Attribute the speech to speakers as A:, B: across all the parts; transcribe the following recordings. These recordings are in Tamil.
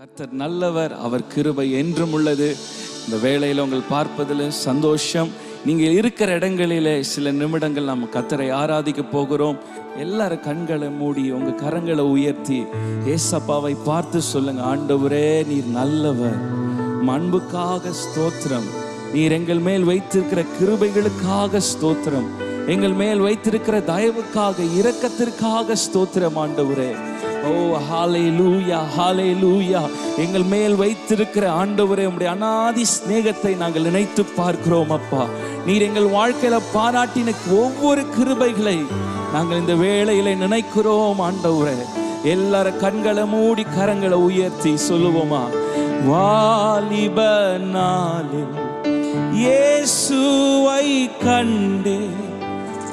A: கர்த்தர் நல்லவர், அவர் கிருபை என்றும் உள்ளது. இந்த வேளையில் உங்கள் பார்ப்பதில் சந்தோஷம். நீங்கள் இருக்கிற இடங்களிலே சில நிமிடங்கள் நம்ம கர்த்தரை ஆராதிக்க போகிறோம். எல்லாரும் கண்களை மூடி உங்க கரங்களை உயர்த்தி ஏசப்பாவை பார்த்து சொல்லுங்க, ஆண்டவரே நீர் நல்லவர், அன்புக்காக ஸ்தோத்திரம், நீர் எங்கள் மேல் வைத்திருக்கிற கிருபைகளுக்காக ஸ்தோத்திரம், எங்கள் மேல் வைத்திருக்கிற தயவுக்காக இரக்கத்திற்காக ஸ்தோத்திரம் ஆண்டவரே. ஓ ஹல்லேலூயா, ஹல்லேலூயா. எங்கள் மேல் வைத்திருக்கிற ஆண்டவரே உம்முடைய அநாதி ஸ்நேகத்தை நாங்கள் நினைத்து பார்க்கிறோம் அப்பா. நீர் எங்கள் வாழ்க்கையில பாராட்டின ஒவ்வொரு கிருபைகளை நாங்கள் இந்த வேளையில நினைக்கிறோம் ஆண்டவரே. எல்லாரும் கண்களை மூடி கரங்களை உயர்த்தி சொல்லுவோமா, வாலிப நாளில் இயேசுவை கண்டே,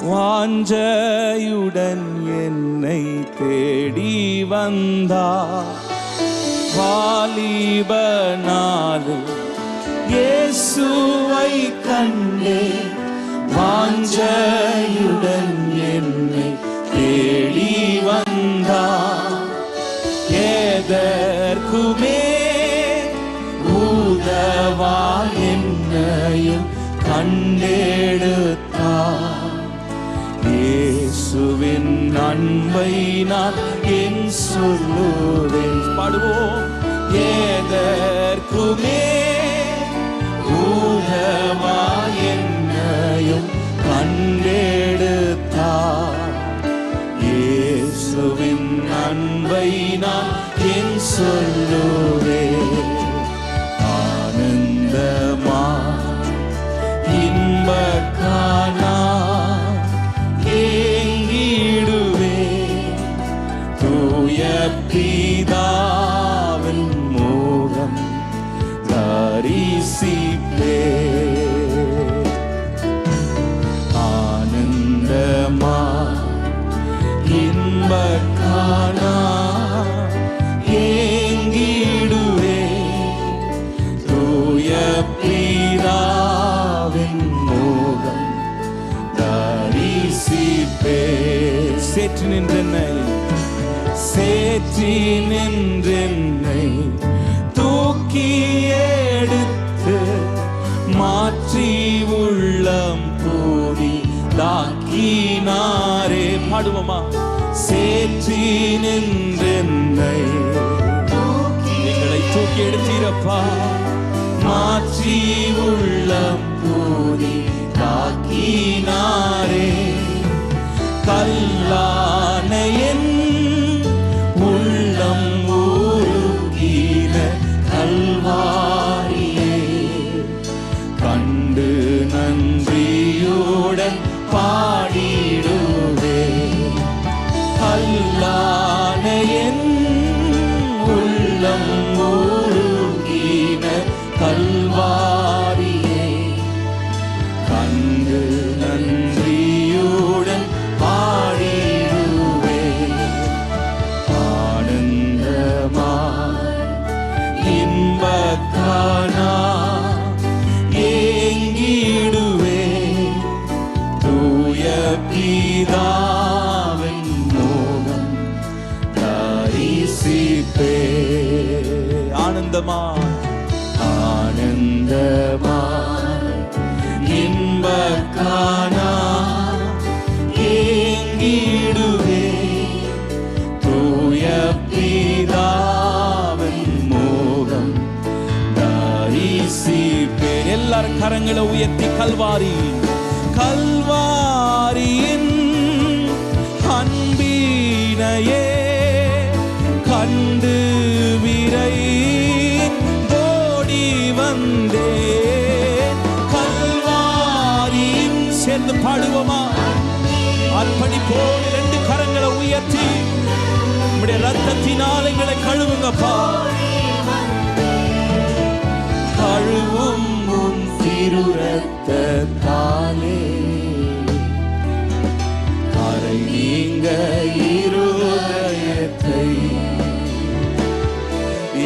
A: வாஞ்சையுடன் என்னை தேடி வந்தார். வாலிப நாளில் இயேசுவை கண்டே, வாஞ்சையுடன் என்னை தேடி வந்தார். எதற்குமே உதவா என்னையும் கண்டெடுத்தார். இயேசுவின் அன்பை நான் என் சொல்லுவேன். பாடுவோம். எதற்குமே உதவா என்னையும் கண்டெடுத்தார். இயேசுவின் அன்பை நான் என் சொல்லுவேன். ஆனந்தமா இன்பக்கானா பிதாவின் முகம் தரிசிப்பே. ஆனந்தமா இன்பக்கானா ஏங்கிடுவே, தூய பிதாவின் முகம் தரிசிப்பே. சேற்று நின்றென்னை தூக்கி எடுத்து மாற்றி உள்ளம் பூரி தாக்கினாரே. பாடுவோமா. சேற்றி நின்றென்னை எங்களை தூக்கி எடுத்தீரப்பா, மாற்றி உள்ளம் பூரி தாக்கினாரே. கல்லான என் உள்ளம் உருகின கல்வாரியே கண்டு நன்றியுடன் பாடிடுவே. கல்லான என் உள்ளம் உருகின கல்வாரியே கண்டு நன்றியுடன் பாடிடுவே. ஆனந்தமா இன்பக்கானா ஏங்கிடுவே, தூய பிதாவின் முகம் தரிசிப்பே. ஆனந்தமா ஆனந்தமா இன்பக்கானா ஏங்கிடுவே, தூய பிதாவின் முகம் தரிசிப்பே. எல்லாரும் கரங்களை உயர்த்தி கல்வாரி, கல்வாரியின் அன்பினையே கண்டு விரைந்தோடி வந்தே. கல்வாரியின் சேர்ந்து பாடுவோமா. அர்ப்பணிப்போடு ரெண்டு கரங்களை உயர்த்தி நம்முடைய ரத்தத்தினால் எங்களை கழுவுங்கப்பா. கழுவும் உன் திரு ரத்தத்தாலே கரை நீங்க இருதயத்தை,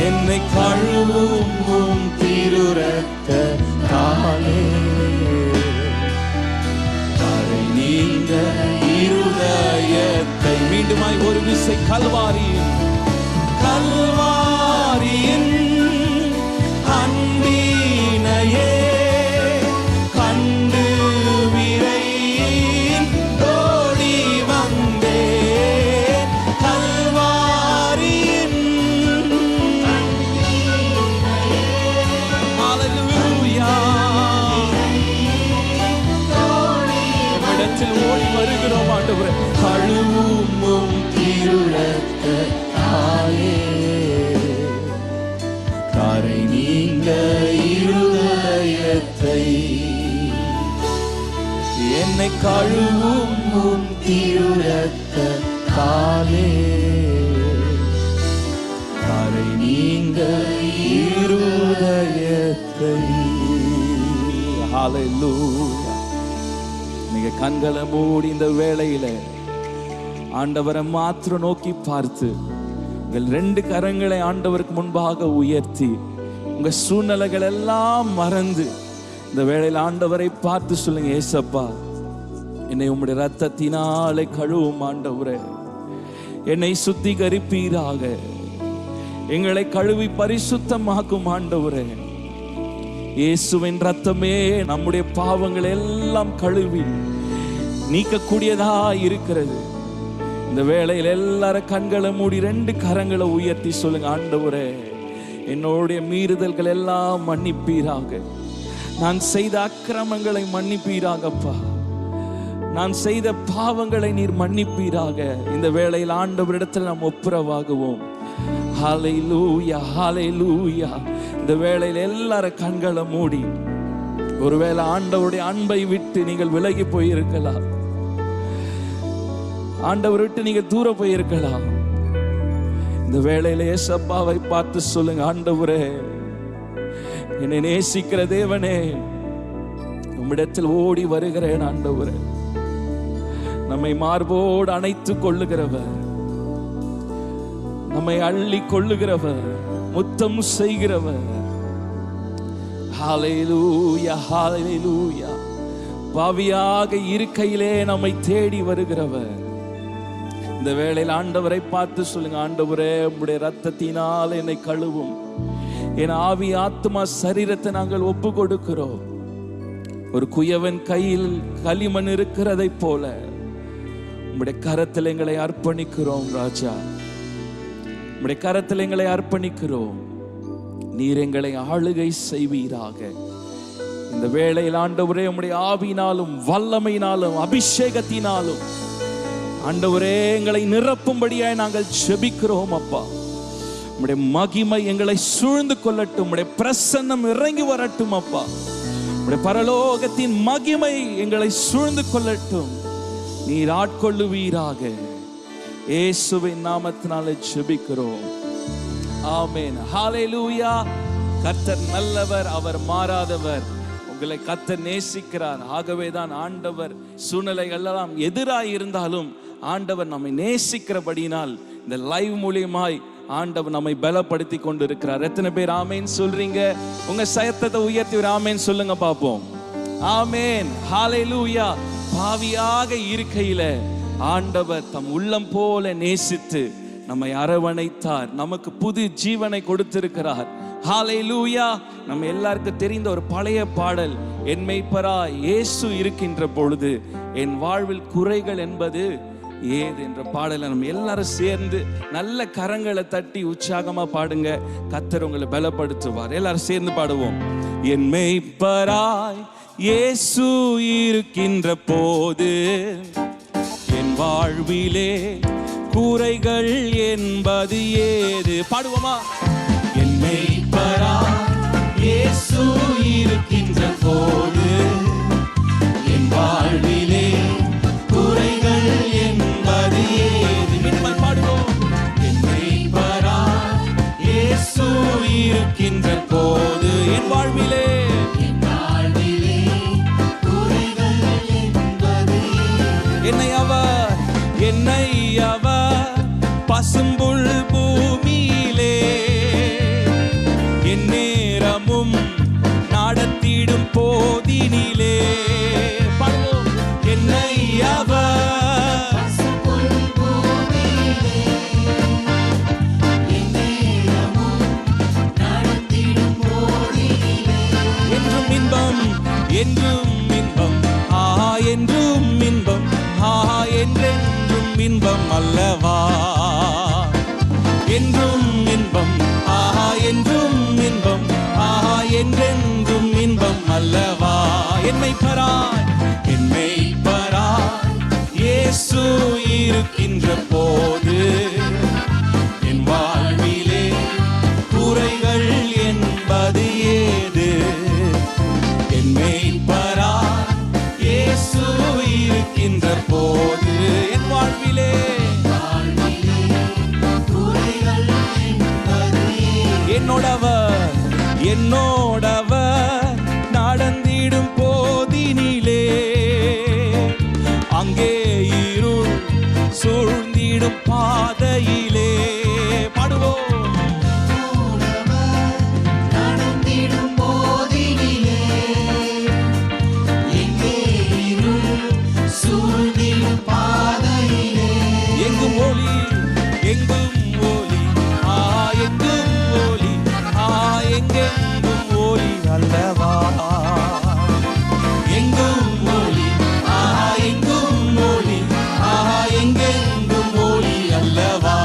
A: என்னை கழுவும் உன் திரு ரத்தத்தாலே கரை நீங்க இருதயத்தை. மீண்டுமாய் ஒரு விசை கல்வாரி, கல்வாரியின் என்னை கழுவும் உம் திருரத்தத்தாலே கரை நீங்க இருதயத்தை. ஹல்லேலூயா. நீங்க கண்களை மூடி இந்த வேளையில ஆண்டவரை மாத்திரம் நோக்கி பார்த்து உங்கள் 2 கரங்களை ஆண்டவருக்கு முன்பாக உயர்த்தி உங்க சூழ்நிலைகள் எல்லாம் மறந்து இந்த வேளையில் ஆண்டவரை பார்த்து சொல்லுங்க, ஏசப்பா என்னை உம்முடைய இரத்தத்தினாலே கழுவும் ஆண்டவரே, என்னை சுத்திகரிப்பீராக, எங்களை கழுவி பரிசுத்தமாக்கும் ஆண்டவரே. இயேசுவின் இரத்தமே நம்முடைய பாவங்களை எல்லாம் கழுவி நீக்கக்கூடியதா இருக்கிறது. இந்த வேளையில் எல்லாரும் கண்களை மூடி 2 கரங்களை உயர்த்தி சொல்லுங்க, ஆண்டவரே என்னுடைய மீறுதல்கள் எல்லாம் மன்னிப்பீராக, நான் செய்த அக்கிரமங்களை மன்னிப்பீராகப்பா, நான் செய்த பாவங்களை நீர் மன்னிப்பீராக. இந்த வேளையில் ஆண்டவரிடத்தில் நாம் ஒப்புரவாகுவோம். ஹல்லேலூயா, ஹல்லேலூயா. இந்த வேளையில் எல்லாரும் கண்களை மூடி, ஒருவேளை ஆண்டவருடைய அன்பை விட்டு நீங்கள் விலகி போயிருக்கலாம், ஆண்டவர் விட்டு நீங்க தூர போயிருக்கலாம். இந்த வேளையில ஏசப்பாவை பார்த்து சொல்லுங்க, ஆண்டவரே என்னை நேசிக்கிற தேவனே, உம்மிடத்தில் ஓடி வருகிறேன் ஆண்டவரே. நம்மை மார்போடு அணைத்து கொள்ளுகிறவர், நம்மை அள்ளி கொள்ளுகிறவர், முத்தம் செய்கிறவர். ஹல்லேலூயா, ஹல்லேலூயா. பாவியாக இருக்கையிலே நம்மை தேடி வருகிறவர். இந்த வேளையில் ஆண்டவரை பார்த்து சொல்லுங்க, ஆண்டவரே உம்முடைய இரத்தத்தினால் என்னை கழுவும், என் ஆவி ஆத்மா சரீரத்தை நாங்கள் ஒப்பு கொடுக்கிறோம். ஒரு குயவன் கையில் களிமண் இருக்கிறதை போல உம்முடைய கரத்தில் எங்களை அர்ப்பணிக்கிறோம் ராஜா, உம்முடைய கரத்தில் எங்களை அர்ப்பணிக்கிறோம். நீர் எங்களை ஆளுகை செய்வீராக. இந்த வேளையில் ஆண்டவரே உம்முடைய ஆவியினாலும் வல்லமையினாலும் அபிஷேகத்தினாலும் ஆண்டவரே எங்களை நிரப்பும்படியாய் நாங்கள் ஜெபிக்கிறோம் அப்பா. உம்முடைய மகிமை எங்களை சூழ்ந்து கொள்ளட்டும், உம்முடைய பிரசன்னம் இறங்கி வரட்டும் அப்பா. உம்முடைய பரலோகத்தின் மகிமை எங்களை சூழ்ந்து கொள்ளட்டும். நீர் ஆட்கொள்ளுவீராக. இயேசுவின் நாமத்தினாலே ஜெபிக்கிறோம், ஆமென். ஹல்லேலூயா. கர்த்தர் நல்லவர், அவர் மாறாதவர். உங்களை கர்த்தர் நேசிக்கிறார். ஆகவேதான் ஆண்டவர் சூழ்நிலைகள் எல்லாம் எதிராக இருந்தாலும் ஆண்டவர் நம்மை நேசிக்கிறபடியினால் இந்த லைவ் மூலியமாய் ஆண்டவர் நம்மை பலப்படுத்தி கொண்டு இருக்கிறார். எத்தனை பேர் ஆமேன் சொல்றீங்க? உங்க சத்தத்தை உயர்த்தி ஒரு ஆமேன் சொல்லுங்க பாப்போம். ஆமேன், ஹல்லேலூயா. பாவியாக இருக்கையில ஆண்டவர் தம் உள்ளம் போல நேசித்து நம்மை அரவணைத்தார், நமக்கு புது ஜீவனை கொடுத்திருக்கிறார். ஹல்லேலூயா. நம்ம எல்லாருக்கும் தெரிந்த ஒரு பழைய பாடல், என் மேய்ப்பராய் இயேசு இருக்கின்ற பொழுது என் வாழ்வில் குறைகள் என்பது ஏது என்ற பாடலை நம்ம எல்லாரும் சேர்ந்து நல்ல கரங்களை தட்டி உற்சாகமா பாடுங்க. கர்த்தர் உங்களை பலப்படுத்துவார். எல்லாரும் சேர்ந்து பாடுவோம். என் மேய்ப்பராய் இயேசு இருக்கின்ற போது என் வாழ்விலே குறைகள் என்பது ஏது? பாடுவோமா? என் மேய்ப்பராய் இயேசு இருக்கின்ற போது என் வாழ்விலே குறைகள் என்பது ஏது? மீண்டும் பாடுவோம். என் மேய்ப்பராய் இயேசு இருக்கின்ற போது என் வாழ்விலே குறைகள் என்பது என்னை அவர் பசும்புல் பூமியிலே என் நேரமும் நடத்திடும் போதினிலே பாடுவோம். என்னை அவர் பசும்புல் பூமியிலே என் நேரமும் நடத்திடும் போதினிலே என்றும் இன்பம், என்றும் இன்பம், என்றும் இன்பம், என்றென்றும் இன்பம் அல்லவா? என்றும் இன்பம், என்றும் இன்பம், என்றென்றும் இன்பம் அல்லவா? என் மேய்ப்பராய் இயேசு இருக்கின்ற போது என் வாழ்விலே குறைகள் என்பது ஏது? என் மேய்ப்பராய் இயேசு என்னோடவர் என்னோடவர் நடந்திடும் போதினிலே அங்கே இருள் சூழ்ந்திடும் பாதையிலே பாடுவோம்.
B: நடந்திடும் போதினிலே எங்கே இருள் சூழ்ந்திடும் பாதையிலே
A: எங்கும் ஒளி எங்கும் ஒளி எங்கும் ஒளி எங்கெங்கும் ஒளி அல்லவா எங்கும் ஒளி எங்கும் ஒளி எங்கெங்கும் ஒளி அல்லவா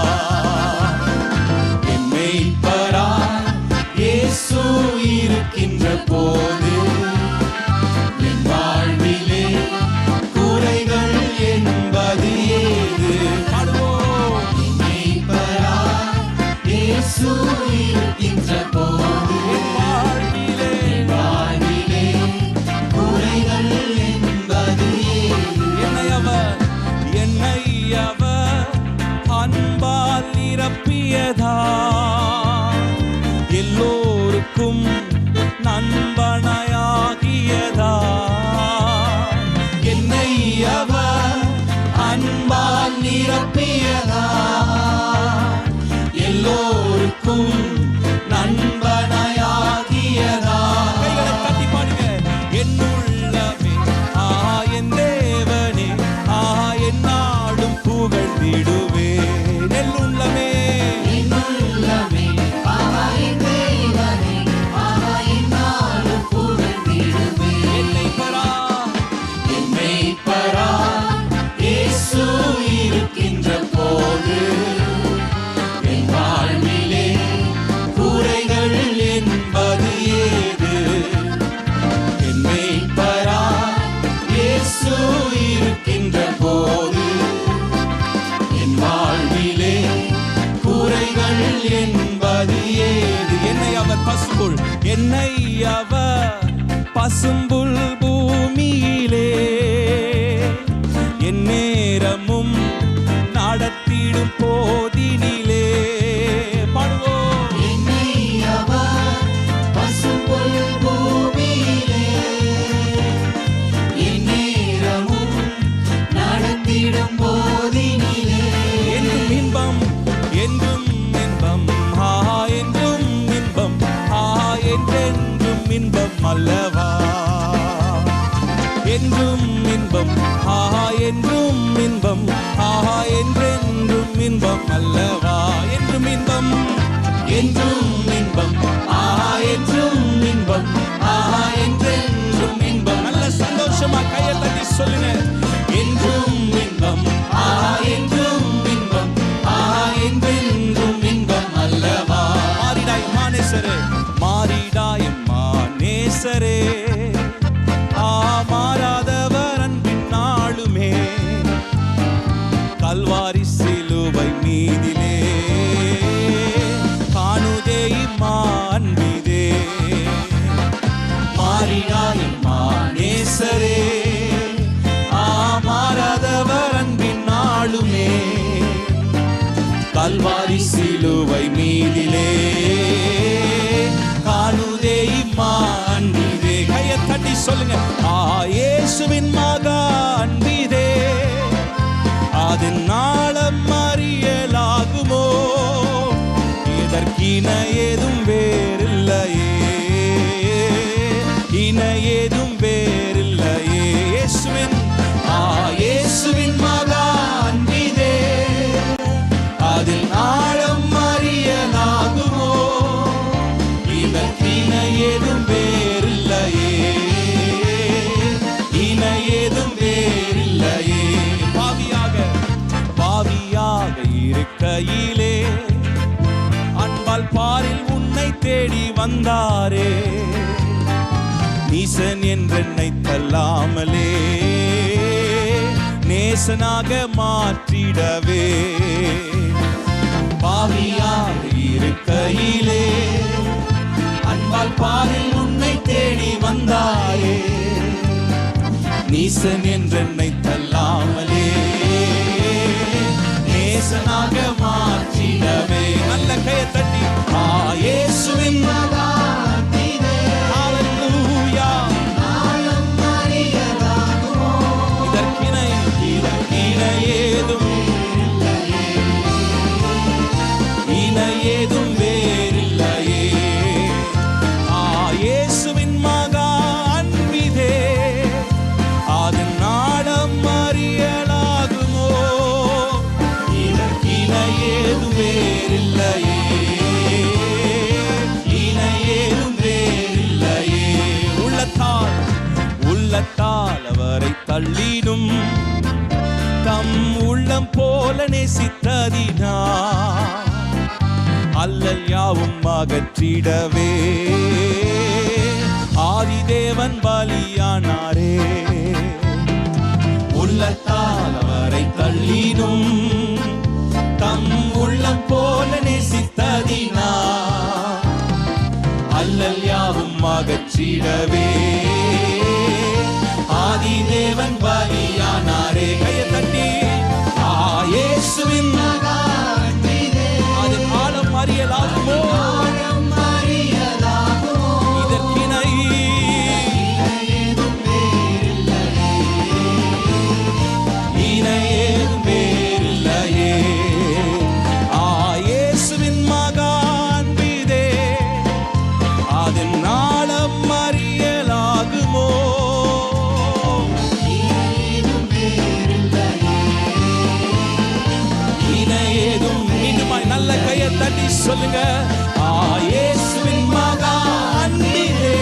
A: என் மேய்ப்பராய் இயேசு இருக்கின்ற போது என் வாழ்விலே குறைகள் என்பது ஏது பாடுவோம்.
B: என் மேய்ப்பராய் இயேசு இருக்கின்ற போது
A: என் வாழ்விலே
B: குறைகள் என்பது ஏது
A: என்னை அவர் அன்பால் நிரப்பியதா எல்லோருக்கும் நண்பனாயாகியதா என்னை அவர் அன்பால் நிரப்பியதா எல்லோருக்கும் நண்பனாயாகியதா. கைகளை தட்டி பாடுங்க. என்னுள்ளமே என் தேவனே என்னாலும் புகழ்ந்திடுவே நெல்லுள்ளமே
B: என்னுள்ளமே என் தேவனே என்னாலும் புகழ்ந்திடுவே
A: என்னை
B: மேய்ப்பரா இயேசு இருக்கின்ற போது என் வாழ்விலே குறைகள் என்பது ஏது என் மேய்ப்பரா இயேசு இருக்கின்ற போது என் வாழ்விலே குறைகள் என்பது ஏது. என்னை அவர் பசும்புல் பூமியிலே என் நேரமும் நடத்திடும் போதினிலே பாடுவோம். என்னை அவர் பசும்புல் பூமியிலே என் நேரமும் நடத்திடும் போதினிலே
A: என்றும் இன்பம் என்றும் இன்பம் என்றும் இன்பம் என்றென்றும் இன்பம் அல்லவா என்றும் இன்பம் என்றும் இன்பம் என்றென்றும் இன்பம் அல்லவா என்றும் இன்பம் என்றும் இன்பம் என்றும் இன்பம் என்றென்றும் இன்பம். நல்ல சந்தோஷமா கையை தட்டி சொல்லுங்க. என்றும் இன்பம் என்றும் இன்பம் என்றென்றும் இன்பம் அல்லவா. மாறிடாய் மானேசரே மாறிடாய் மானேசரே மாறாதவர் அன்பின் நாளுமே கல்வாரி சிலுவை மீதிலே காணுதே மாண்பிதே மாறிடாய் மானேசரே மாறாதவர் அன்பின் நாளுமே கல்வாரி சிலுவை மீதிலே காணுதே மாண்பிதே. கையை தட்டி சொல்லுங்க. இயேசுவின் மகா அன்பிதே அதன் நாளம் அறியலாகுமோ இதற்கின ஏதும் வேறில்லையே இன ஏதும் வேறில்லையே. இயேசுவின் மகா அன்பிதே அதில் நாளம் அறியலாகுமோ இதற்கின ஏதும் வேறில்லையே இன ஏதும் வேறில்லையே. பாவியாக இருக்கையிலே அன்பால் பாரில் உன்னை தேடி வந்தாரே நீசன் என்றென்னை தள்ளாமலே நேசனாக மாற்றிடவே பாவியாக இருக்கையிலே அன்பால் பாரில் உன்னை தேடி வந்தாரே நீசன் என்றென்னை தள்ளாமலே நேசனாக மாற்றிடவே. நல்ல கையை தட்டி இயேசுவே
B: தள்ளிடும் தம் உள்ளம் போல நேசித்ததினா அல்லல் யாவும் அகற்றிடவே ஆதிதேவன் பலியானாரே. உள்ளத்தால் அவரை தள்ளிடும் தம் உள்ளம் போல நேசித்ததினா அல்லல் யாவும் அகற்றிடவே ஆதிதேவன் பலியானாரே. கையை தட்டி இயேசுவின் அதன் ஆழம் அறியலாகுமோ, இதற்கிணை இணையேதும் வேறில்லையே. இயேசுவின் மகான்பிதே அதன் ஆழம் அறியலாகுமோ, இணையேதும். மீண்டுமாய் நல்ல கையை தட்டி சொல்லுங்க, இயேசுவின் மகான்பிதே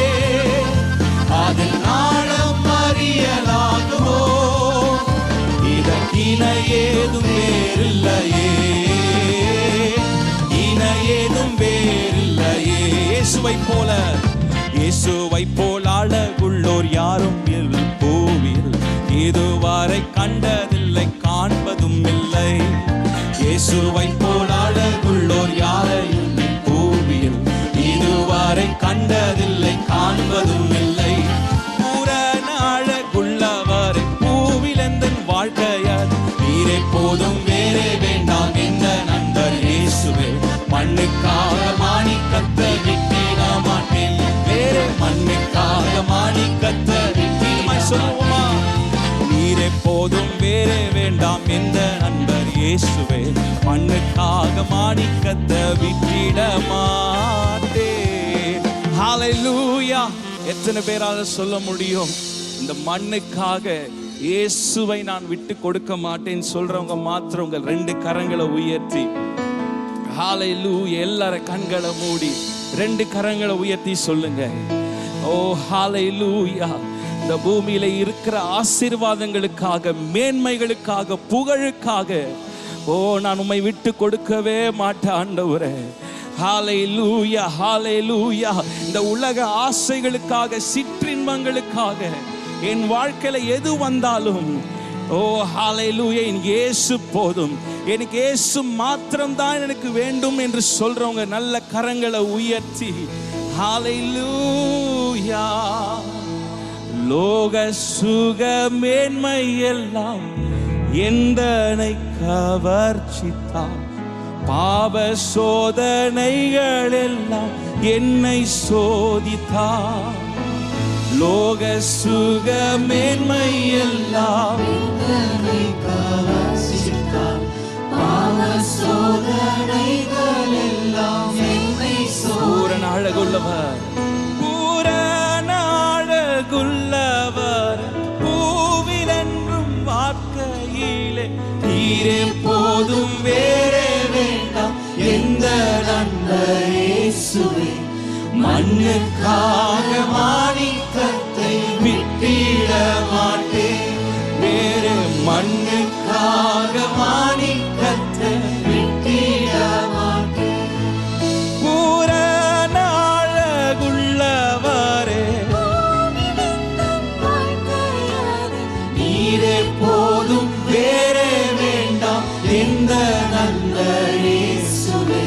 B: அதன் ஆழம் அறியலாகுமோ, இதற்கிணையேதும் வேறில்லையே, இணையேதும் வேறில்லையே. இயேசுவை போல் அழகுள்ளோர் யாரும் பூவில் இதுவரை கண்டதில்லை, காண்பதும் இல்லை. இயேசுவை போல் அழகுள்ளோர் யாரையும் பூவில் இதுவரை கண்டதில்லை, காண்பதும் இல்லை. பூரண அழகுள்ளவர் பூவில் எந்த வாழ்க்கையார் நீரே போதும், வேறே வேண்டாம் என்ற நண்பர் இயேசுவே. மண்ணுக்காக மாணிக்கத்தை விட்டிட மாட்டேன், வேறே மண்ணுக்காக மாணிக்கத்தை விட்டிட சொல்லுவோமா. நீரே போதும், வேறே வேண்டாம் என்ற நண்பர் இயேசுவே. மண்ணுக்காக மாணிக்கத்தை விட்டிட மாட்டேன். ஹல்லேலூயா. எத்தனை பேரால சொல்ல முடியும், இந்த மண்ணுக்காக இயேசுவை நான் விட்டு கொடுக்க மாட்டேன்னு சொல்றவங்க மாத்திரம் உங்கள் 2 கரங்களை உயர்த்தி ஹல்லேலூயா. எல்லாரும் கண்களை மூடி 2 கரங்களை உயர்த்தி சொல்லுங்க, ஓ ஹல்லேலூயா. இந்த பூமியில இருக்கிற ஆசீர்வாதங்களுக்காக, மேன்மைகளுக்காக, புகழுக்காக நான் உம்மை விட்டு கொடுக்கவே மாட்டேன் ஆண்டவரே. ஹல்லேலூயா, ஹல்லேலூயா. இந்த உலக ஆசைகளுக்காக, சிற்றின்பங்களுக்காக என் வாழ்க்கையில எது வந்தாலும் ஹல்லேலூயா, எனக்கு இயேசு போதும், எனக்கு இயேசு மாத்திரம் தான் எனக்கு வேண்டும் என்று சொல்றவங்க நல்ல கரங்களை உயர்த்தி ஹல்லேலூயா. லோக சுக மேன்மை எல்லாம் எந்தனை கவர்ச்சித்தான், பாவ சோதனைகள் எல்லாம் என்னை சோதித்தான். லோக சுக மேன்மை எல்லாம்
C: எந்தனை கவர்ச்சித்தான், பாவ சோதனைகள் எல்லாம் என்னை சோதித்தான்.
B: பூரண அழகுள்ளவர், பூரண அழகுள்ளவர் பூவில் என்றும் வாழ்க்கையிலே நீரே போதும், வேறே வேண்டாம் எந்த நண்பர் இயேசுவே. மண்ணுக்காக மாணிக்கத்தை விட்டிட மாட்டேன், வேறு மண்ணுக்காக மாணிக்கத்தை விட்டிட மாட்டேன். பூரண அழகுள்ளவரே நீரே போதும், வேறே வேண்டாம் எந்த நல்ல இயேசுவே.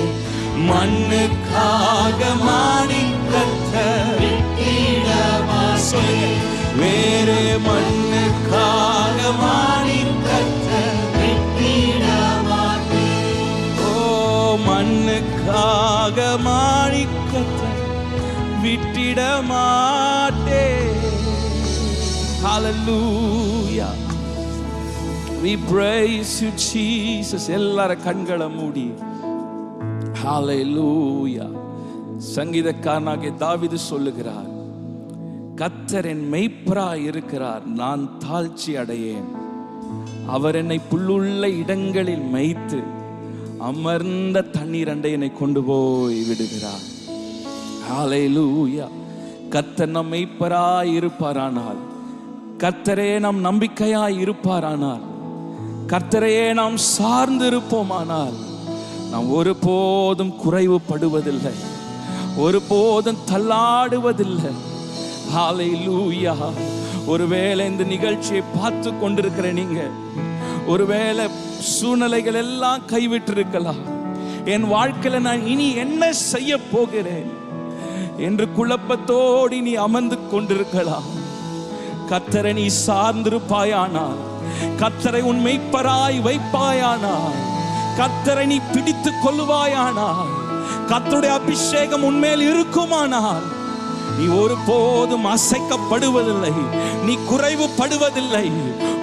B: மண்ணுக்காக மாணிக்கத்தை விட்டிட மாட்டேன், வேறே மண்ணுக்காக மாணிக்கத்தை விட்டிட மாட்டேன். ஓ மண்ணுக்காக மாணிக்கத்தை விட்டிட மாட்டேன். Hallelujah. We praise you Jesus. எல்லாரும் கண்களை மூடி Hallelujah. சங்கீதக்காரனாகிய தாவீது சொல்லுகிறார், கர்த்தர் என் மெய்ப்பராய் இருக்கிறார், நான் தாழ்ச்சி அடையேன். அவர் என்னை புல்லுள்ள இடங்களில் மேய்த்து அமர்ந்த தண்ணீர் அண்டை என்னை கொண்டு போய் விடுகிறார். ஹல்லேலூயா. கர்த்தர் நம் மெய்ப்பராய் இருப்பாரானால்
A: கர்த்தரே நாம் நம்பிக்கையாய் இருப்பாரானால், கர்த்தரையே நாம் சார்ந்து இருப்போமானால், நாம் ஒருபோதும் குறைவுபடுவதில்லை, ஒருபோதும் தள்ளாடுவதில்லை. ஹல்லேலூயா. ஒருவேளை இந்த நிகழ்ச்சியை பார்த்து கொண்டிருக்கிற நீங்க, ஒருவேளை சூழ்நிலைகள் எல்லாம் கைவிட்டு இருக்கலாம், என் வாழ்க்கையில நான் இனி என்ன செய்ய போகிறேன் என்று குழப்பத்தோடு நீ அமர்ந்து கொண்டிருக்கலாம். கர்த்தரை நீ சார்ந்திருப்பாயானால், கர்த்தரை உன் மெய்ப்பராய் வைப்பாயானால், கர்த்தரை நீ பிடித்துக் கொள்ளுவாயானால், கர்த்தருடைய அபிஷேகம் உன்மேல் இருக்குமானால், நீ ஒருபோதும் அசைக்கப்படுவதில்லை, நீ குறைவுபடுவதில்லை.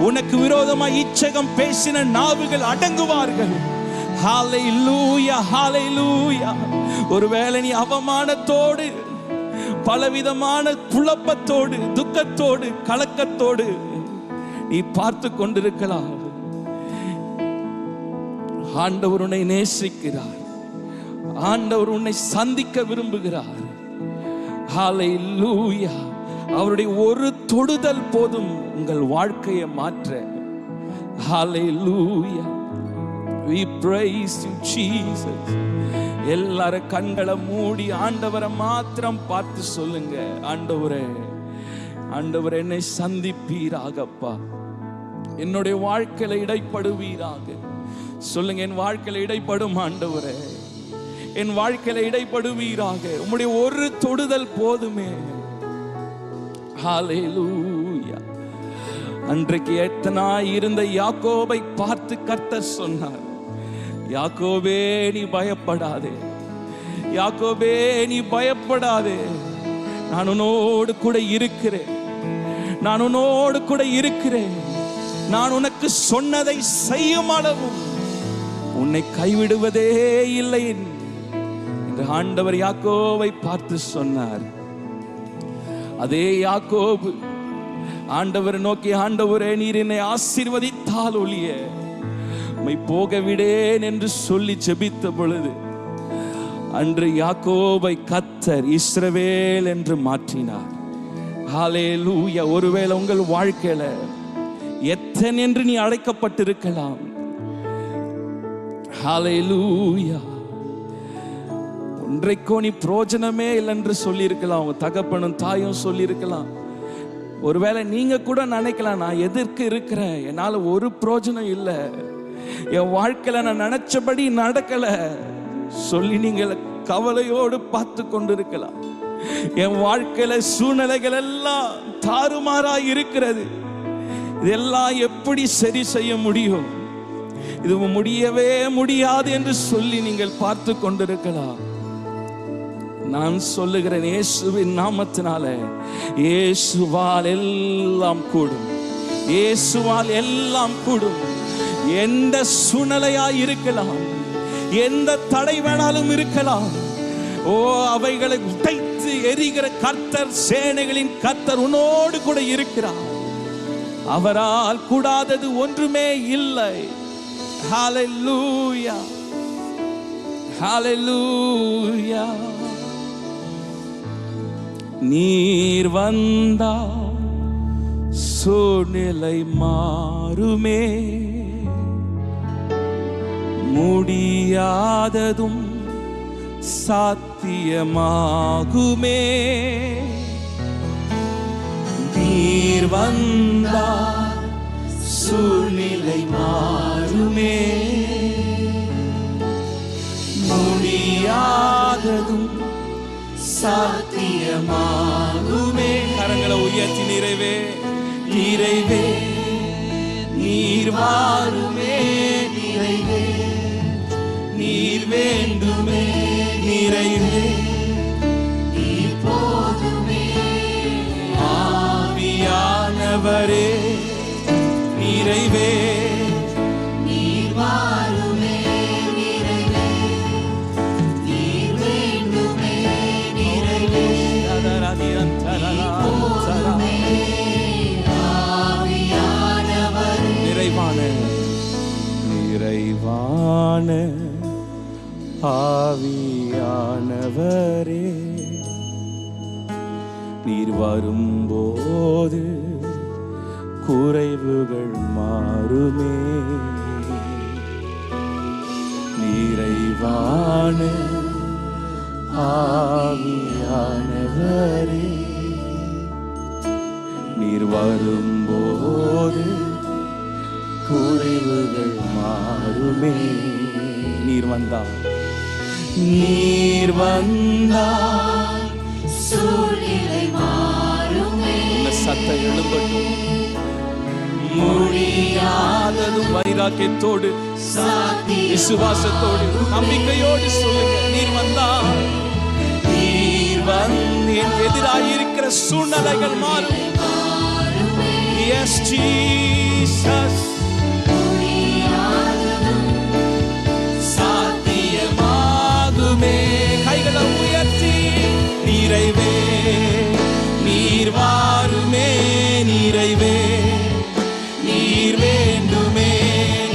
A: உனக்கு விரோதமாய் இச்சகம் பேசின நாவுகள் அடங்குவார்கள். ஹல்லேலூயா, ஹல்லேலூயா. ஒருவேளை நீ அவமானத்தோடு, பலவிதமான குழப்பத்தோடு, துக்கத்தோடு, கலக்கத்தோடு நீ பார்த்து கொண்டிருக்கலாம். ஆண்டவர் உன்னை நேசிக்கிறார், ஆண்டவர் உன்னை சந்திக்க விரும்புகிறார். ஹல்லேலூயா. அவருடைய ஒரு தொடுதல் போதும் உங்கள் வாழ்க்கையை மாற்ற. ஹல்லேலூயா. We praise you, Jesus. எல்லாரும் கண்களை மூடி ஆண்டவரை மாத்திரம் பார்த்து சொல்லுங்க, ஆண்டவரே, ஆண்டவரே என்னை சந்திப்பீராகப்பா, என்னுடைய வாழ்க்கையில இடைப்படுவீராக. சொல்லுங்க, என் வாழ்க்கையில இடைப்படும் ஆண்டவரே, என் வாழ்க்கையில இடைப்படுவீராக. உம்முடைய ஒரு தொடுதல் போதுமே. ஹல்லேலூயா. அன்றைக்கு எத்தனாய் இருந்த யாக்கோபை பார்த்து கர்த்தர் சொன்னார், யாக்கோபே நீ பயப்படாதே, யாக்கோபே நீ பயப்படாதே, நான் உன்னோடு கூட இருக்கிறேன், நான் உன்னோடு கூட இருக்கிறேன், நான் உனக்கு சொன்னதை செய்யும் அளவும் உன்னை கைவிடுவதே இல்லை என்று ஆண்டவர் யாக்கோபை பார்த்து சொன்னார். அதே யாக்கோபு ஆண்டவரை நோக்கி, ஆண்டவரே நீர் என்னை ஆசீர்வதித்தால் ஒழிய உம்மை போக விடேன் என்று சொல்லி ஜெபித்த பொழுது, அன்று யாக்கோபை கர்த்தர் இஸ்ரவேல் என்று மாற்றினார். ஹல்லேலூயா. ஒருவேளை உங்கள் வாழ்க்கையில எத்தனை என்று நீ அழைக்கப்பட்டிருக்கலாம். ஹல்லேலூயா. ஒன்றைக்கோ நீ பிரோஜனமே இல்லை என்று சொல்லி இருக்கலாம், உங்க தகப்பனும் தாயும் சொல்லி இருக்கலாம். ஒருவேளை நீங்க கூட நினைக்கலாம், நான் எதற்கு இருக்கிறேன், என்னால ஒரு பிரோஜனம் இல்லை, என் வாழ்க்கையில நான் நினைச்சபடி நடக்கல சொல்லி நீங்கள் கவலையோடு பார்த்து கொண்டிருக்கலாம். என் வாழ்க்கையில சூழ்நிலைகள் எல்லாம் தாறுமாறாய் இருக்கிறது, இதெல்லாம் எப்படி சரி செய்ய முடியும், இது முடியவே முடியாது என்று சொல்லி நீங்கள் பார்த்து கொண்டிருக்கலாம். நான் சொல்லுகிறேன், இயேசுவின் நாமத்தினால, இயேசுவால் எல்லாம் கூடும், இயேசுவால் எல்லாம் கூடும். எந்த சூழ்நிலையாய் இருக்கலாம், எந்த தடை வேணாலும் இருக்கலாம், ஓ அவைகளை உடைத்து எரிகிற கர்த்தர், சேனைகளின் கர்த்தர் உன்னோடு கூட இருக்கிறார். அவரால் கூடாதது ஒன்றுமே இல்லை. ஹல்லேலூயா, ஹல்லேலூயா. நீர் வந்தால் சூழ்நிலை மாறுமே, முடியாததும் சாத்தியமாகுமே. நீர் வந்தால் சூழ்நிலை மாறுமே, முடியாததும் சாத்தியமாகுமே. கரங்களை உயர்த்தி நிறைவே, நிறைவே நீர் வாருமே, நிறைவே நீர் வேண்டுமே, நிறைவே நீர் போதுமே. ஆவியானவரே நிறைவே
C: நீர் வாருமே, நிறைவே நீர் வேண்டுமே, நிறைவே போதுமே. ஆவியானவரே
A: நிறைவான நிறைவான ஆவியானவரே, நீர் வரும்போது குறைவுகள் மாறுமே. நிறைவான ஆவியானவரே, நீர் வரும்போது குறைவுகள் மாறுமே. நீர் வந்தார், நீர் வந்தார்,
C: சூழ்நிலை மாறுமே.
A: இந்த சத்தம் எழும்பட்டும். முடியாததும் வைராக்கியத்தோடு, விசுவாசத்தோடு, நம்பிக்கையோடு சொல்லுங்க. நீர் வந்தார், நீர் வந்து என் எதிராயிருக்கிற சூழ்நிலைகள் மாறும். Yes, Jesus. சாத்தியமாகுமே. கைகளை உயர்த்தி நிறைவே, நீர் வாருமே. நிறைவே, நீர் வேண்டுமே.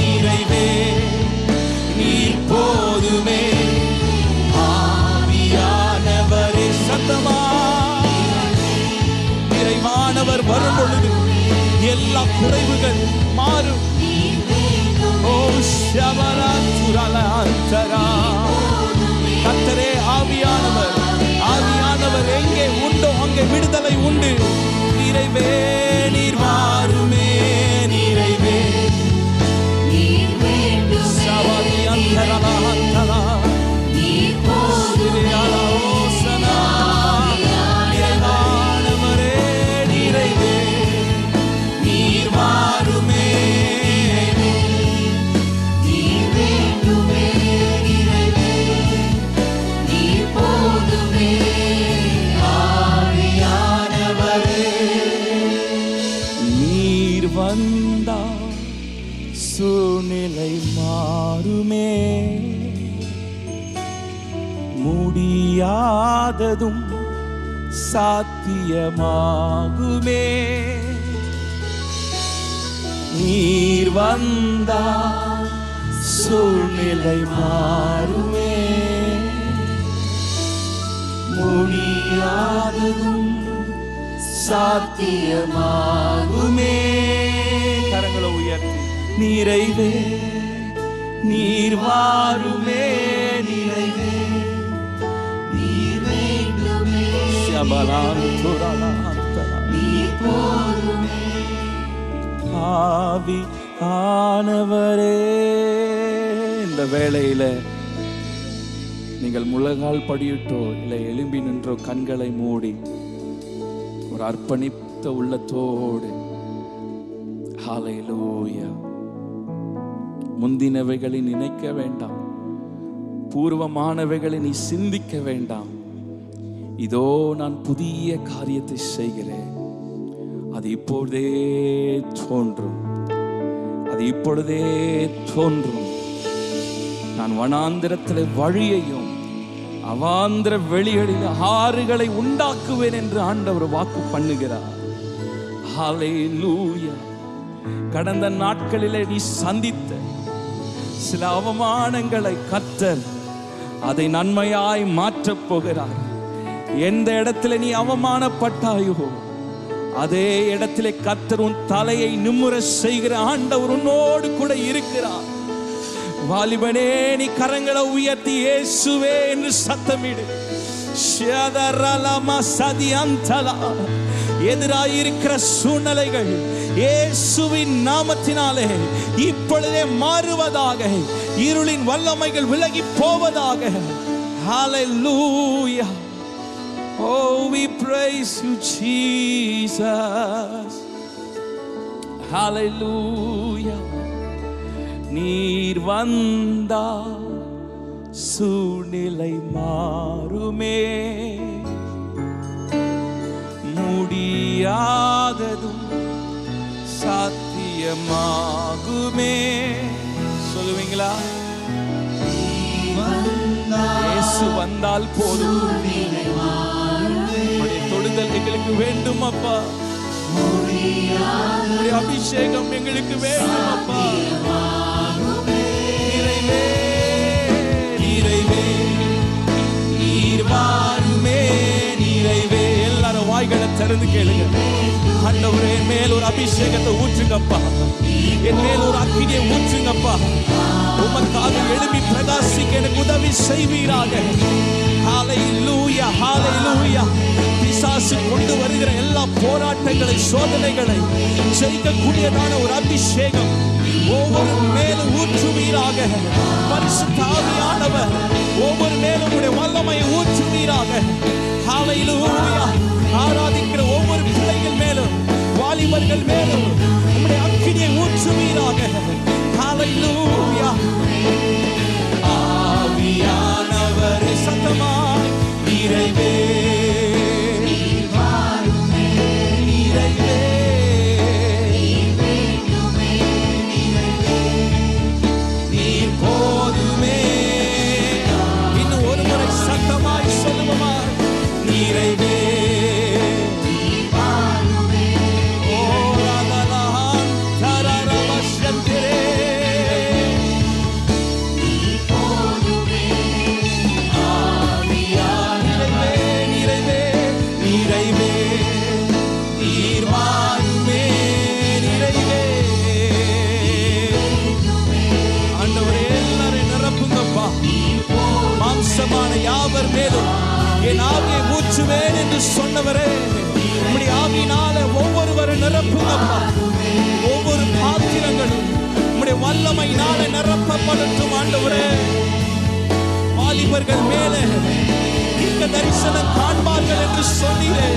A: நிறைவே, நீர் போதுமே. ஆவியானவரே, சத்தமா நிறைவானவர் வரும் பொழுது எல்லா குறைவுகள் மாறும். ஓ ஷபரா துரலா அந்தரா. கர்த்தரே ஆவியானவர், ஆவியானவர் எங்கே உண்டோ அங்கே விடுதலை உண்டு. நிறைவே, நீர் மாறுமே. நிறைவே, சவாதி அந்தரலா அந்தரா. சிறியாலா ஓசனா. நிறைவானவரே, நிறைவே, நீர் மாறுமே. நீர் வந்தார், சூழ்நிலை மாறுமே. முடியாததும் சாத்தியமாகுமே. நீர் வந்தார், சூழ்நிலை மாறுமே. முடியாததும் சாத்தியமாகுமே. கரங்களை உயர்த்தி நிறைவே, நீர் வாருமே. நிறைவே, நீர் வேண்டுமே. ஷபலான் துரலாந்தரா. நீர் போதுமே. ஆவி ஆனவரே, இந்த வேளையில நீங்கள் முழங்கால் படியிட்டோ இல்லை எழும்பி நின்றோ கண்களை மூடி ஒரு அர்ப்பணித்த உள்ளத்தோடு ஹல்லேலூயா. முந்தினவைகளை நினைக்க வேண்டாம், பூர்வமானவைகளை நீ சிந்திக்க வேண்டாம். இதோ நான் புதிய காரியத்தை செய்கிறேன், அது இப்பொழுதே தோன்றும். அது இப்பொழுதே தோன்றும். நான் வனாந்திரத்தில் வழியையும் அவாந்திர வெளிகளில் ஆறுகளை உண்டாக்குவேன் என்று ஆண்டவர் வாக்கு பண்ணுகிறார். ஹல்லேலூயா. கடந்த நாட்களிலே நீ சந்தித்த சில அவமானங்களை கர்த்தர் அதை நன்மையாய் மாற்றப் போகிறார். எந்த இடத்துல நீ அவமானப்பட்டாயோ அதே இடத்திலே கர்த்தர் உன் தலையை நிமிர செய்கிற ஆண்டவர் உன்னோடு கூட இருக்கிறார். வாலிபனே, நீ கரங்களை உயர்த்தி இயேசுவே என்று சத்தமிடு. எதிராயிருக்கிற சூழ்நிலைகள் இயேசுவின் நாமத்தினாலே இப்பொழுதே மாறுவதாக, இருளின் வல்லமைகள் விலகி போவதாக. ஹல்லேலூயா. Oh, we praise you, Jesus. Hallelujah. நீர் வந்தார், சூழ்நிலை மாறுமே. முடியாததும் சாத்தியமாகுமே. சொல்லுவீங்களா? இயேசு வந்தால் போதும். தொடுதல் எங்களுக்கு வேண்டும் அப்பா. அபிஷேகம் எங்களுக்கு வேண்டும் அப்பா. நிறைவே, நிறைவே, நீர் வாருமே. நிறைவே. எல்லாரும்
B: வாய்களை திறந்து கேளுங்க. ஆண்டவரே, என் மேல் ஒரு அபிஷேகத்தை ஊற்றுங்கப்பா, என் மேல் ஒரு அக்கினியை ஊற்றுங்கப்பா. உமக்காக எழுப்பி பிரகாசிக்க எனக்கு உதவி செய்வீராக. ஹalleluya, ஹalleluya. பிசாசு கொண்டு வருகிற எல்லா போராட்டங்களை, சோதனைகளை ஜெயிக்கக்கூடியதான ஒரு அபிஷேகம் ஒவ்வொரு மேலும் ஊற்றுவீராக. பரிசுத்த ஆவியானவர் ஒவ்வொரு மேலும் உடைய வல்லமையை ஊற்றுவீராக. ஹalleluya. ஆராதிக்கிற ஒவ்வொரு பிள்ளைகள் மேலும், வாலிபர்கள் மேலும் உம்முடைய அக்கினியை ஊற்றுவீராக. ஹalleluya. ஆவியானவரே, சத்தமாய் நிறைவே யாவர் மேலும் என் ஆவியை ஊற்றுவேன் என்று சொன்னவரே, உம்முடைய ஆவியினால ஒவ்வொருவரும் நிரப்புங்கப்பா. ஒவ்வொரு பாத்திரங்களும் உம்முடைய வல்லமையினால நிரப்பப்படட்டும் ஆண்டவரே. வாலிபர்கள் மேலே இந்த தரிசனம் காண்பார்கள் என்று சொன்னீரே,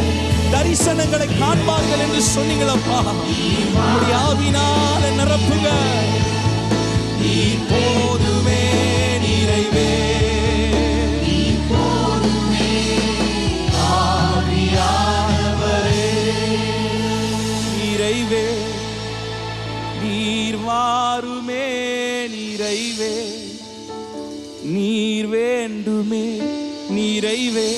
B: தரிசனங்களை காண்பார்கள் என்று சொன்னீங்களப்பா. உம்முடைய ஆவியினால நிரப்புங்க. போதுமே நிறைவே நீர் வாருமே, நிறைவே நீர் வேண்டுமே, நிறைவே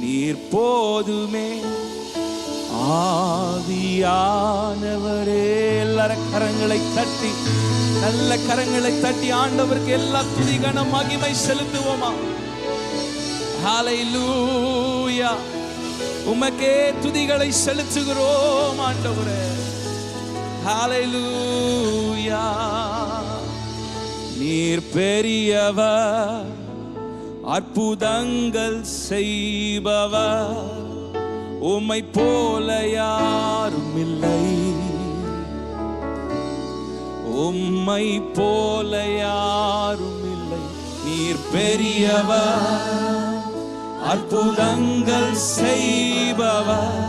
B: நீர் போதுமே. ஆவியானவரே, எல்லாரும் கரங்களை தட்டி, நல்ல கரங்களை தட்டி ஆண்டவருக்கு எல்லா துதி கன மகிமை செலுத்துவோமா. ஹalleluya. உமக்கே துதிகளை செலுத்துகிறோம் ஆண்டவரே. ஹalleluya. நீர் பெரியவர், அற்புதங்கள் செய்பவர், உம்மை போல யாரும் இல்லை, உம்மை போல யாரும் இல்லை. நீர் பெரியவர், அற்புதங்கள் செய்பவர்,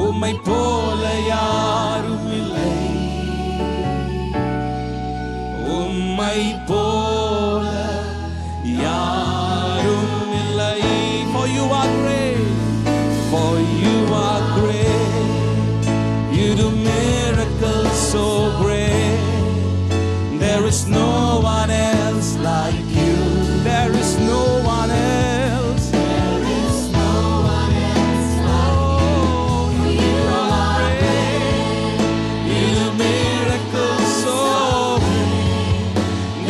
B: உம்மை போல யாரும் இல்லை, உம்மை போல யாரும் இல்லை. For you are great, for you are great, you do miracles so great, there is no one else like you, there is no one else, there is no one else like you. You are great, you do miracles so great,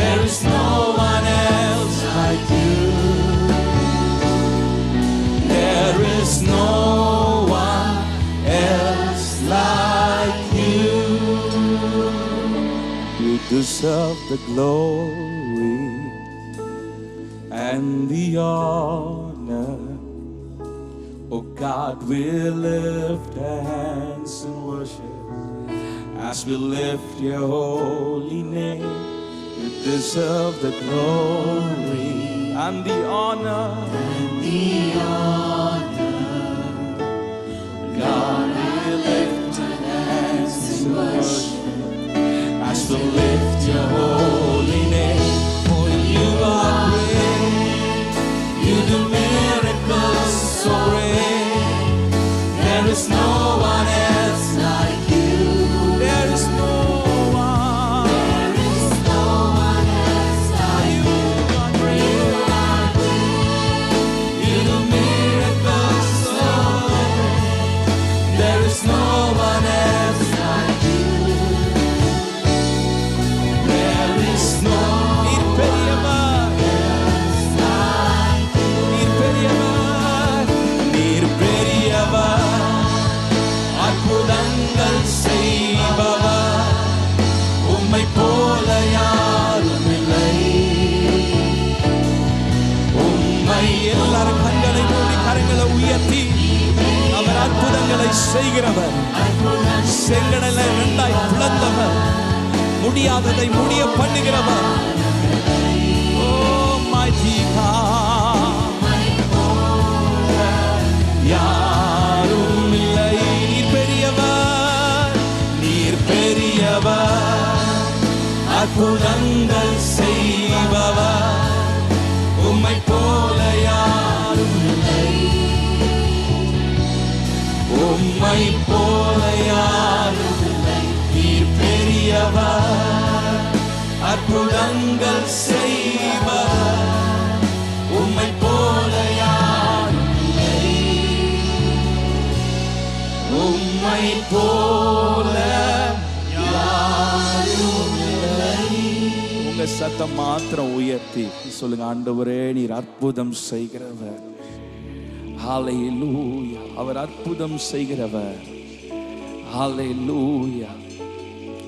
B: there is no one else like you, there is no one else like you. You deserve the glory and the honor. Oh God, we lift our hands in worship as we lift your holy name. You deserve the glory and the honor. God, we lift our hands in worship as we lift your holy name. For you are great, you do miracles so great, there is no one else like you, there is no one, there is no one else like you. You are great, you do அற்புதங்களை செய்கிறவர், செங்கடலை இரண்டாய் பிளந்தவர், முடியாததை முடிய பண்ணுகிறவர். Oh mighty God, யாரும் இல்லை. நீர் பெரியவர், நீர் பெரியவர், அற்புதங்கள் செய்பவர், உம்மை போல யாரும் இல்லை. உம்மை போல யாரும் இல்லை. நீர் பெரியவர், அற்புதங்கள் செய்பவர், உம்மை போல யாரும் இல்லை. உம்மை போல யாரும் இல்லை. உங்க சத்தம் மாத்திரம் உயர்த்தி சொல்லுங்க, ஆண்டவரே நீர் அற்புதம் செய்கிறவர். ஹல்லேலூயா. அவர் அற்புதம் செய்கிறவர். ஹல்லேலூயா.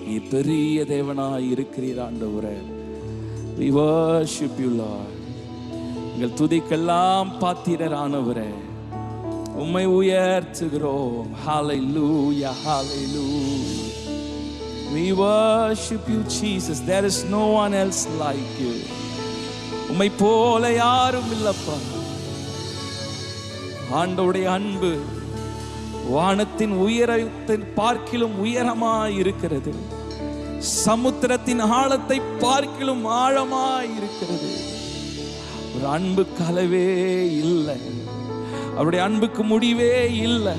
B: நீ பெரிய தேவனாய் இருக்கிறீர் ஆண்டவரே. We worship you Lord. எங்கள் துதிக்கெல்லாம் பாத்திரரானவரே, உம்மை உயர்த்துகிறோம். Hallelujah, hallelujah. We worship you Jesus. There is no one else like you. உம்மை போல யாரும் இல்லப்பா. ஆண்டவருடைய அன்பு வானத்தின் உயரத்தின் பார்க்கிலும் உயரமாய் இருக்கிறது. சமுத்திரத்தின் ஆழத்தை பார்க்கிலும் ஆழமாய் இருக்கிறது. ஒரு அன்பு கலவே இல்லை. அவருடைய அன்புக்கு முடிவே இல்லை.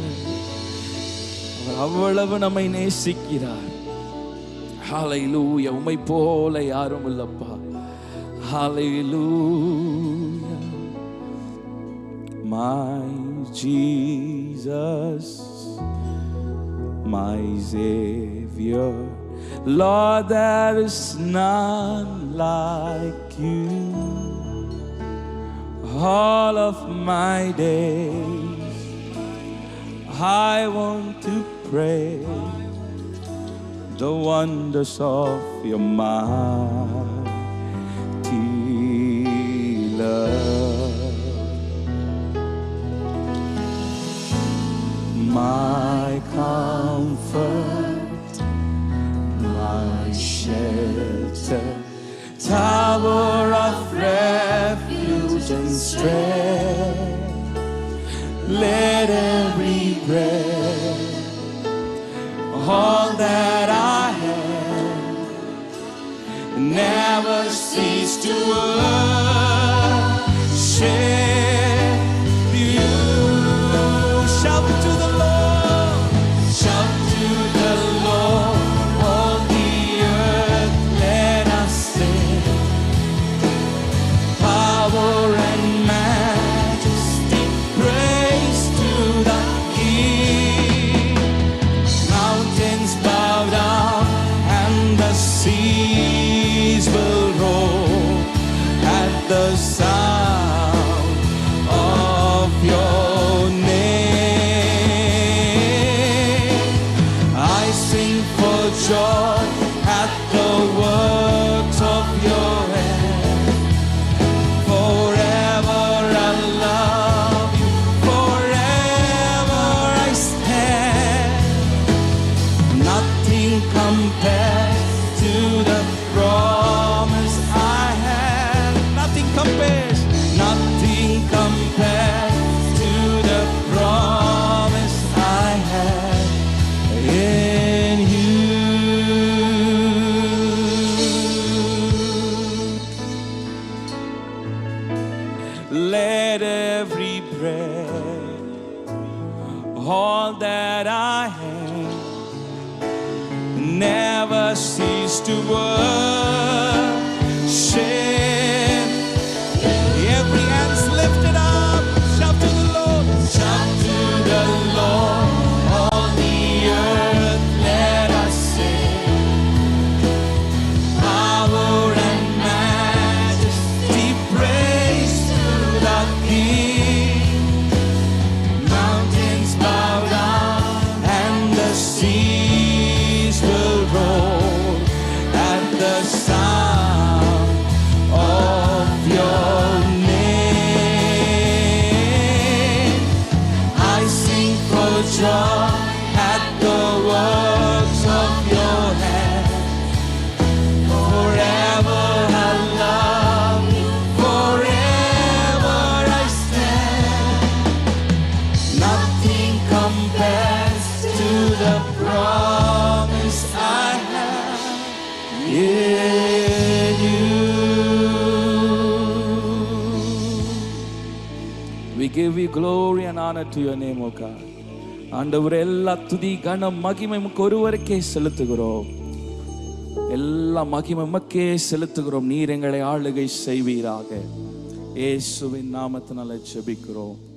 B: அவர் அவ்வளவு நம்மை நேசிக்கிறார். ஹல்லேலூயா. உம்மை போல யாரும் இல்லப்பா. ஹல்லேலூயா. My Jesus, my Savior, Lord, there is none like you. All of my days I want to pray the wonders of your mighty love. My comfort, my shelter, tower of refuge and strength, let every breath, all that I have, never cease to worship you. Shout to the Lord, shout to the Lord, all the earth let us sing. Power and majesty, praise to the King. Mountains bow down and the seas will roar at the sound of your name. I sing for joy at the works of your hand. Forever I love you, forever I stand. Nothing compares to the promise I have. Nothing compares, nothing compares to the promise I have in you. Let every breath, all that I have, never cease to worship. Every hand's lifted up, shout to the Lord, shout to the Lord, all the earth let us sing. Power and majesty, praise to the King. Mountains bow down and the seas will roar at the sound of your name. I sing for joy
A: give you glory and honor to your name, O God. ஆண்டவரே, எல்லா துதி கனம் மகிமை உமக்கு ஒருவருக்கே செலுத்துகிறோம். எல்லா மகிமை உமக்கே செலுத்துகிறோம். நீர் எங்களை ஆளுகை செய்வீராக. இயேசுவின் நாமத்தினால ஜெபிக்கிறோம்.